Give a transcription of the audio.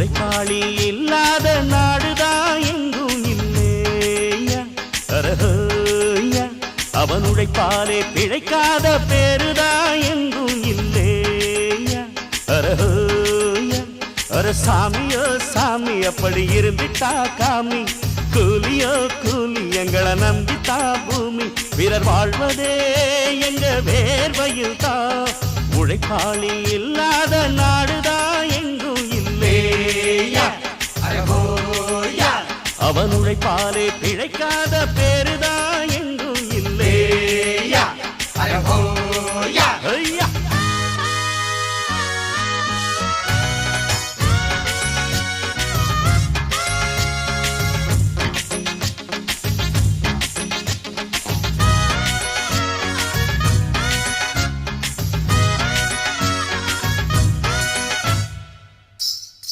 உழைப்பாளி இல்லாத நாடுதான் எங்கும் இல்லையா அரஹோயா அவன் உழைப்பாலே பிழைக்காத பேருதான் எங்கும் இல்லையா அரஹோயா அர சாமியோ சாமி அப்படி இருந்துட்டா காமி கூலியோ கூலி எங்களை நம்பித்தா பூமி பிறர் வாழ்வதே எங்க வேர்வையில் தான் உழைப்பாளி இல்லாத நாடுதான் எங்கும் இல்லையா அவன் உழைப்பாலே பிழைக்காத பேருதான்